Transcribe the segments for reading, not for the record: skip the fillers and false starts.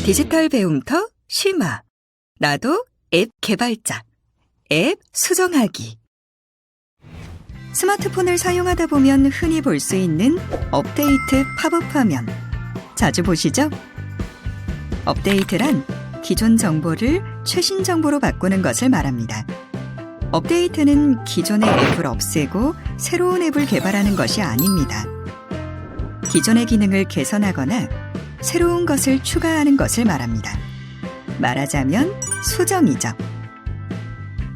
디지털 배움터 쉬마. 나도 앱 개발자. 앱 수정하기. 스마트폰을 사용하다 보면 흔히 볼 수 있는 업데이트 팝업 화면. 자주 보시죠? 업데이트란 기존 정보를 최신 정보로 바꾸는 것을 말합니다. 업데이트는 기존의 앱을 없애고 새로운 앱을 개발하는 것이 아닙니다. 기존의 기능을 개선하거나 새로운 것을 추가하는 것을 말합니다. 말하자면 수정이죠.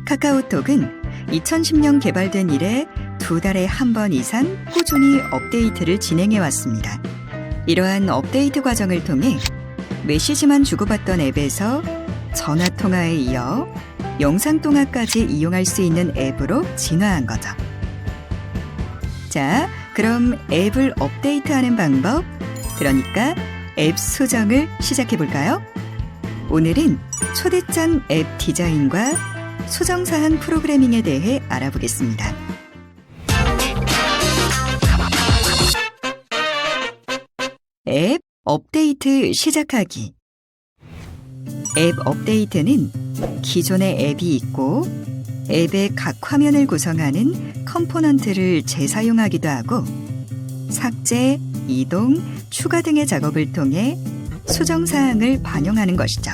카카오톡은 2010년 개발된 이래 2달에 한 번 이상 꾸준히 업데이트를 진행해 왔습니다. 이러한 업데이트 과정을 통해 메시지만 주고받던 앱에서 전화통화에 이어 영상통화까지 이용할 수 있는 앱으로 진화한 거죠. 자, 그럼 앱을 업데이트하는 방법, 그러니까 앱 수정을 시작해 볼까요? 오늘은 초대장 앱 디자인과 수정사항 프로그래밍에 대해 알아보겠습니다. 앱 업데이트 시작하기. 앱 업데이트는 기존의 앱이 있고 앱의 각 화면을 구성하는 컴포넌트를 재사용하기도 하고 삭제, 이동, 추가 등의 작업을 통해 수정사항을 반영하는 것이죠.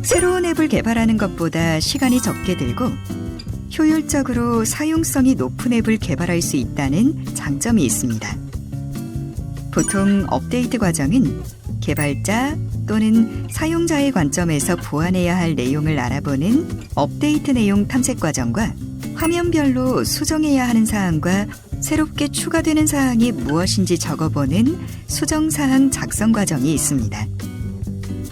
새로운 앱을 개발하는 것보다 시간이 적게 들고 효율적으로 사용성이 높은 앱을 개발할 수 있다는 장점이 있습니다. 보통 업데이트 과정은 개발자 또는 사용자의 관점에서 보완해야 할 내용을 알아보는 업데이트 내용 탐색 과정과 화면별로 수정해야 하는 사항과 새롭게 추가되는 사항이 무엇인지 적어보는 수정사항 작성 과정이 있습니다.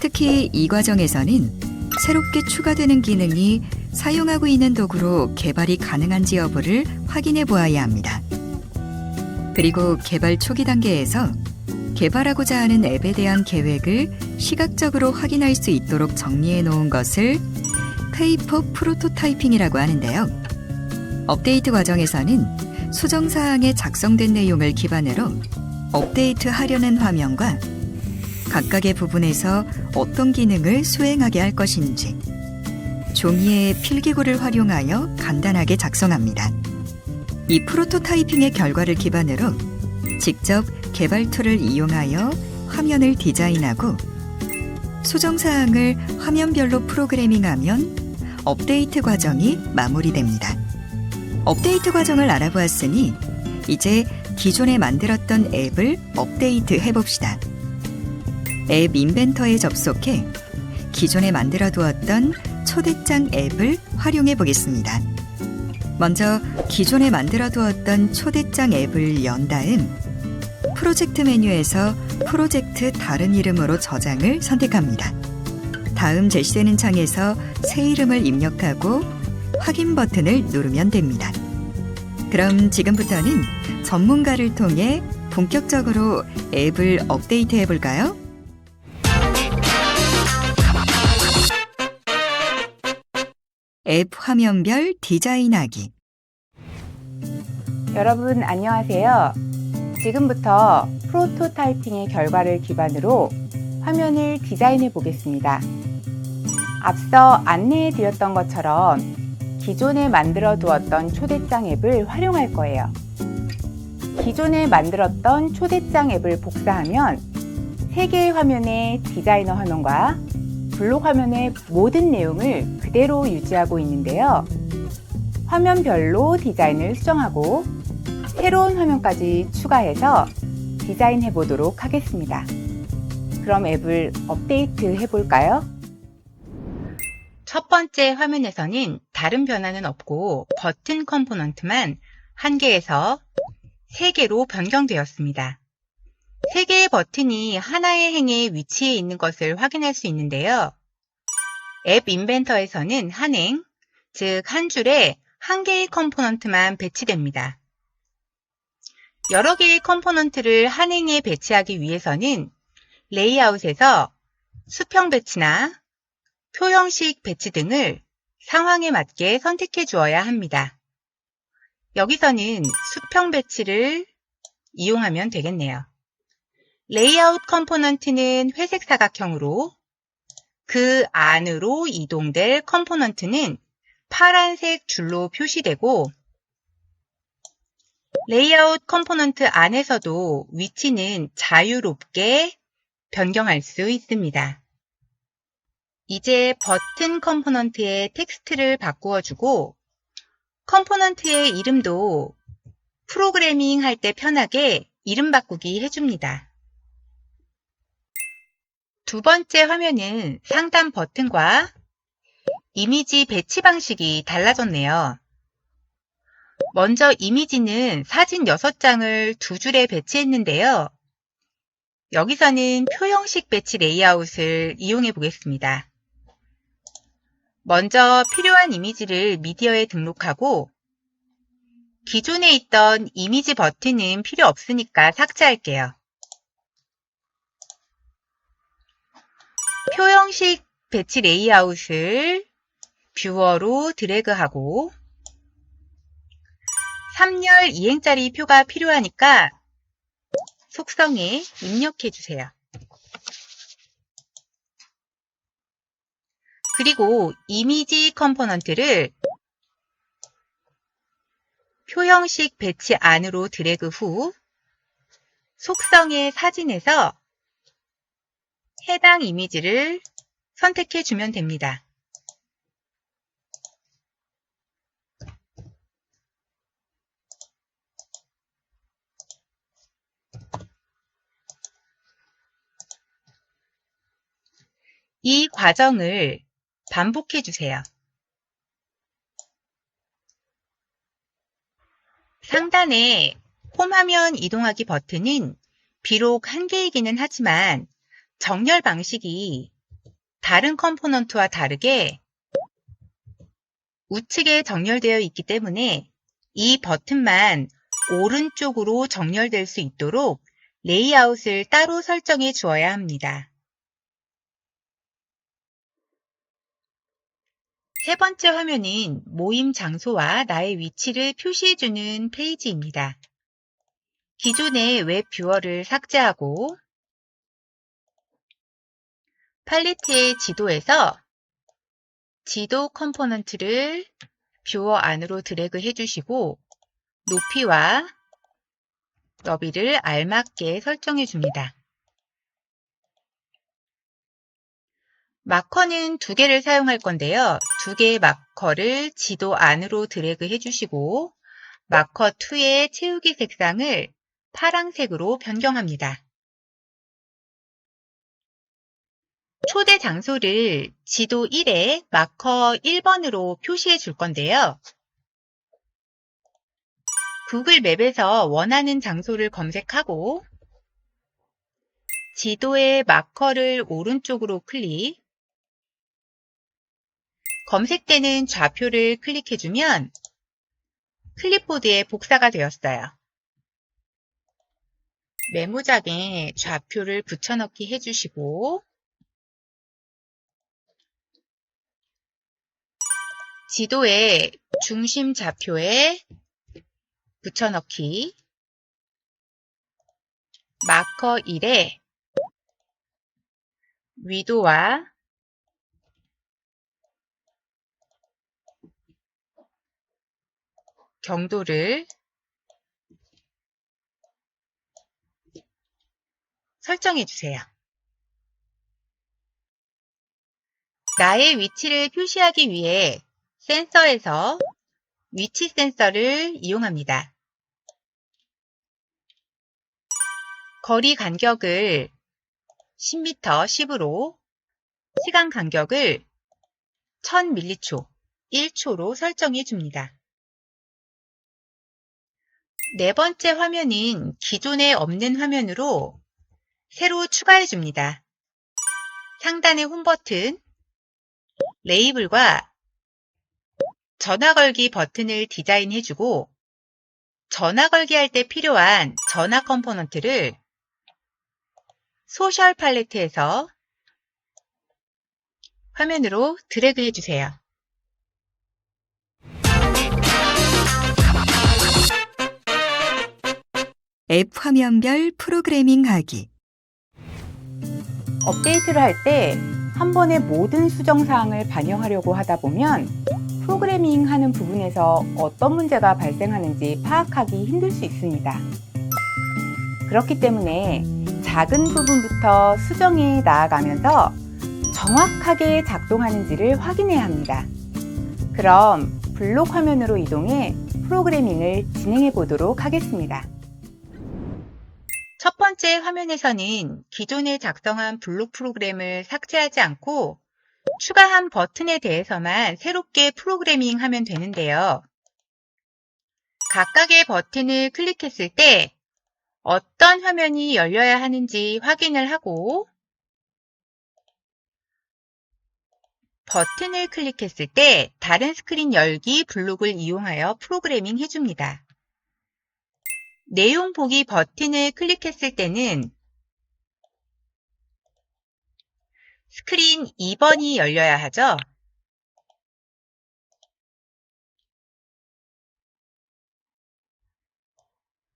특히 이 과정에서는 새롭게 추가되는 기능이 사용하고 있는 도구로 개발이 가능한지 여부를 확인해 보아야 합니다. 그리고 개발 초기 단계에서 개발하고자 하는 앱에 대한 계획을 시각적으로 확인할 수 있도록 정리해 놓은 것을 페이퍼 프로토타이핑이라고 하는데요. 업데이트 과정에서는 수정사항에 작성된 내용을 기반으로 업데이트하려는 화면과 각각의 부분에서 어떤 기능을 수행하게 할 것인지 종이에 필기구를 활용하여 간단하게 작성합니다. 이 프로토타이핑의 결과를 기반으로 직접 개발 툴을 이용하여 화면을 디자인하고 수정사항을 화면별로 프로그래밍하면 업데이트 과정이 마무리됩니다. 업데이트 과정을 알아보았으니 이제 기존에 만들었던 앱을 업데이트 해봅시다. 앱 인벤터에 접속해 기존에 만들어 두었던 초대장 앱을 활용해 보겠습니다. 먼저 기존에 만들어 두었던 초대장 앱을 연 다음 프로젝트 메뉴에서 프로젝트 다른 이름으로 저장을 선택합니다. 다음 제시되는 창에서 새 이름을 입력하고 확인 버튼을 누르면 됩니다. 그럼 지금부터는 전문가를 통해 본격적으로 앱을 업데이트 해볼까요? 앱 화면별 디자인하기. 여러분 안녕하세요. 지금부터 프로토타이핑의 결과를 기반으로 화면을 디자인해 보겠습니다. 앞서 안내해 드렸던 것처럼 기존에 만들어 두었던 초대장 앱을 활용할 거예요. 기존에 만들었던 초대장 앱을 복사하면 3개의 화면의 디자이너 화면과 블록 화면의 모든 내용을 그대로 유지하고 있는데요. 화면별로 디자인을 수정하고 새로운 화면까지 추가해서 디자인해 보도록 하겠습니다. 그럼 앱을 업데이트 해볼까요? 첫 번째 화면에서는 다른 변화는 없고 버튼 컴포넌트만 1개에서 3개로 변경되었습니다. 3개의 버튼이 하나의 행에 위치해 있는 것을 확인할 수 있는데요. 앱 인벤터에서는 한 행, 즉 한 줄에 1개의 컴포넌트만 배치됩니다. 여러 개의 컴포넌트를 한 행에 배치하기 위해서는 레이아웃에서 수평 배치나 표형식 배치 등을 상황에 맞게 선택해 주어야 합니다. 여기서는 수평 배치를 이용하면 되겠네요. 레이아웃 컴포넌트는 회색 사각형으로, 그 안으로 이동될 컴포넌트는 파란색 줄로 표시되고, 레이아웃 컴포넌트 안에서도 위치는 자유롭게 변경할 수 있습니다. 이제 버튼 컴포넌트의 텍스트를 바꾸어주고 컴포넌트의 이름도 프로그래밍 할 때 편하게 이름 바꾸기 해줍니다. 두 번째 화면은 상단 버튼과 이미지 배치 방식이 달라졌네요. 먼저 이미지는 사진 6장을 두 줄에 배치했는데요. 여기서는 표형식 배치 레이아웃을 이용해 보겠습니다. 먼저 필요한 이미지를 미디어에 등록하고 기존에 있던 이미지 버튼은 필요 없으니까 삭제할게요. 표형식 배치 레이아웃을 뷰어로 드래그하고 3열 이행짜리 표가 필요하니까 속성에 입력해 주세요. 그리고 이미지 컴포넌트를 표형식 배치 안으로 드래그 후 속성의 사진에서 해당 이미지를 선택해 주면 됩니다. 이 과정을 반복해 주세요. 상단에 홈화면 이동하기 버튼은 비록 한 개이기는 하지만 정렬 방식이 다른 컴포넌트와 다르게 우측에 정렬되어 있기 때문에 이 버튼만 오른쪽으로 정렬될 수 있도록 레이아웃을 따로 설정해 주어야 합니다. 세 번째 화면은 모임 장소와 나의 위치를 표시해주는 페이지입니다. 기존의 웹 뷰어를 삭제하고 팔레트의 지도에서 지도 컴포넌트를 뷰어 안으로 드래그 해주시고 높이와 너비를 알맞게 설정해 줍니다. 마커는 2개를 사용할 건데요. 2개의 마커를 지도 안으로 드래그 해주시고 마커 2의 채우기 색상을 파란색으로 변경합니다. 초대 장소를 지도 1에 마커 1번으로 표시해 줄 건데요. 구글 맵에서 원하는 장소를 검색하고 지도의 마커를 오른쪽으로 클릭, 검색되는 좌표를 클릭해주면 클립보드에 복사가 되었어요. 메모장에 좌표를 붙여넣기 해주시고 지도의 중심 좌표에 붙여넣기, 마커 1에 위도와 경도를 설정해 주세요. 나의 위치를 표시하기 위해 센서에서 위치 센서를 이용합니다. 거리 간격을 10m 10으로, 시간 간격을 1000m초, 1초로 설정해 줍니다. 네 번째 화면은 기존에 없는 화면으로 새로 추가해 줍니다. 상단의 홈 버튼, 레이블과 전화 걸기 버튼을 디자인해 주고 전화 걸기 할 때 필요한 전화 컴포넌트를 소셜 팔레트에서 화면으로 드래그 해주세요. 앱 화면별 프로그래밍 하기. 업데이트를 할 때 한 번에 모든 수정사항을 반영하려고 하다 보면 프로그래밍 하는 부분에서 어떤 문제가 발생하는지 파악하기 힘들 수 있습니다. 그렇기 때문에 작은 부분부터 수정해 나아가면서 정확하게 작동하는지를 확인해야 합니다. 그럼 블록 화면으로 이동해 프로그래밍을 진행해 보도록 하겠습니다. 첫 번째 화면에서는 기존에 작성한 블록 프로그램을 삭제하지 않고 추가한 버튼에 대해서만 새롭게 프로그래밍 하면 되는데요. 각각의 버튼을 클릭했을 때 어떤 화면이 열려야 하는지 확인을 하고 버튼을 클릭했을 때 다른 스크린 열기 블록을 이용하여 프로그래밍 해줍니다. 내용 보기 버튼을 클릭했을 때는 스크린 2번이 열려야 하죠.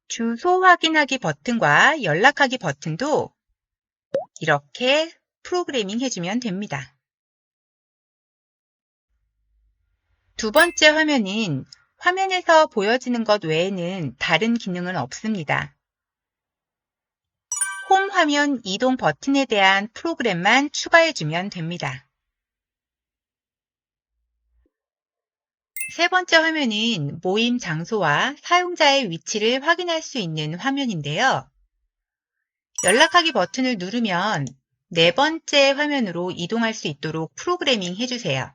주소 확인하기 버튼과 연락하기 버튼도 이렇게 프로그래밍 해주면 됩니다. 두 번째 화면은 화면에서 보여지는 것 외에는 다른 기능은 없습니다. 홈 화면 이동 버튼에 대한 프로그램만 추가해주면 됩니다. 세 번째 화면은 모임 장소와 사용자의 위치를 확인할 수 있는 화면인데요. 연락하기 버튼을 누르면 네 번째 화면으로 이동할 수 있도록 프로그래밍 해주세요.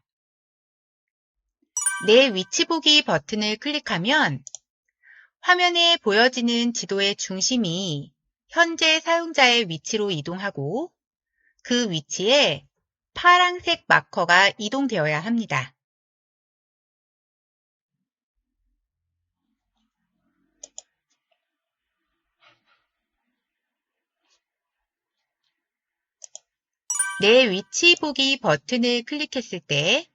내 위치 보기 버튼을 클릭하면 화면에 보여지는 지도의 중심이 현재 사용자의 위치로 이동하고 그 위치에 파란색 마커가 이동되어야 합니다. 내 위치 보기 버튼을 클릭했을 때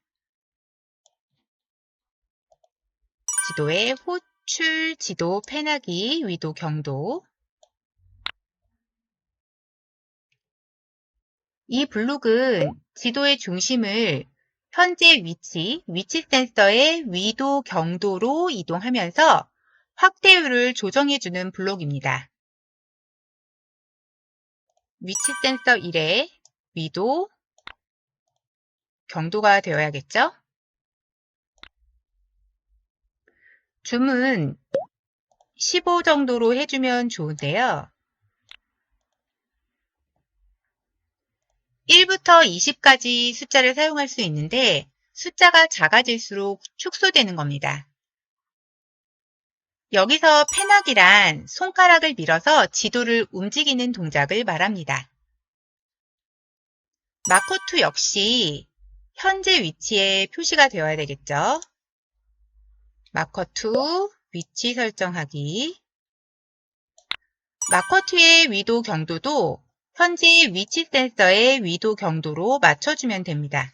지도의 호출, 지도, 패나기, 위도, 경도 이 블록은 지도의 중심을 현재 위치 센서의 위도, 경도로 이동하면서 확대율을 조정해주는 블록입니다. 위치 센서 1에 위도, 경도가 되어야겠죠? 줌은 15 정도로 해주면 좋은데요. 1부터 20까지 숫자를 사용할 수 있는데 숫자가 작아질수록 축소되는 겁니다. 여기서 패너기란 손가락을 밀어서 지도를 움직이는 동작을 말합니다. 마커2 역시 현재 위치에 표시가 되어야 되겠죠. 마커2 위치 설정하기. 마커2의 위도 경도도 현재 위치 센서의 위도 경도로 맞춰주면 됩니다.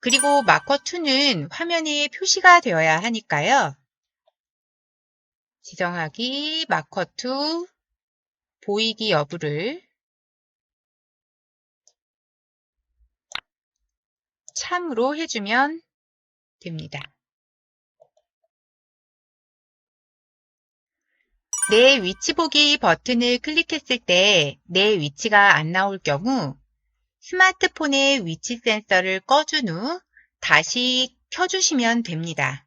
그리고 마커2는 화면에 표시가 되어야 하니까요. 지정하기, 마커2, 보이기 여부를 참으로 해주면 됩니다. 내 위치 보기 버튼을 클릭했을 때 내 위치가 안 나올 경우 스마트폰의 위치 센서를 꺼준 후 다시 켜주시면 됩니다.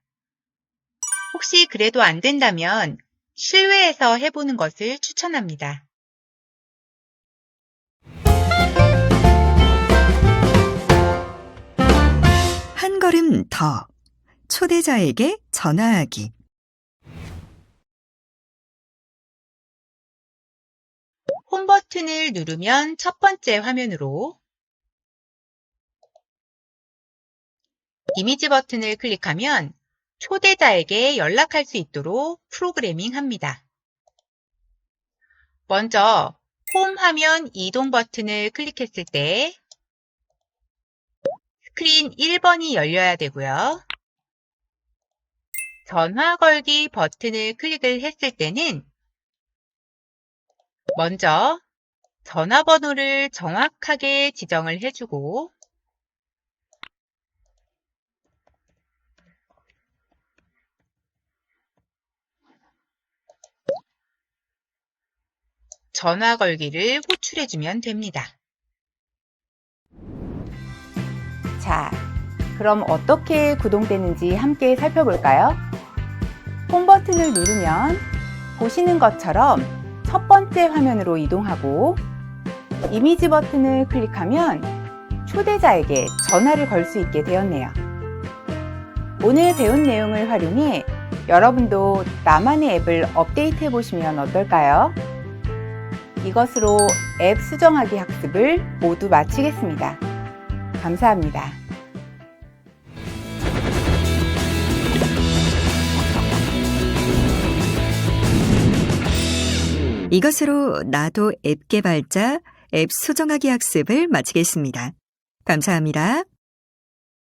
혹시 그래도 안 된다면 실외에서 해보는 것을 추천합니다. 한 걸음 더. 초대자에게 전화하기. 홈 버튼을 누르면 첫 번째 화면으로, 이미지 버튼을 클릭하면 초대자에게 연락할 수 있도록 프로그래밍합니다. 먼저 홈 화면 이동 버튼을 클릭했을 때 스크린 1번이 열려야 되고요. 전화 걸기 버튼을 클릭을 했을 때는 먼저 전화번호를 정확하게 지정을 해주고 전화 걸기를 호출해주면 됩니다. 자, 그럼 어떻게 구동되는지 함께 살펴볼까요? 홈 버튼을 누르면 보시는 것처럼 첫 번째 화면으로 이동하고 이미지 버튼을 클릭하면 초대자에게 전화를 걸 수 있게 되었네요. 오늘 배운 내용을 활용해 여러분도 나만의 앱을 업데이트해 보시면 어떨까요? 이것으로 앱 수정하기 학습을 모두 마치겠습니다. 감사합니다. 이것으로 나도 앱 개발자, 앱 수정하기 학습을 마치겠습니다. 감사합니다.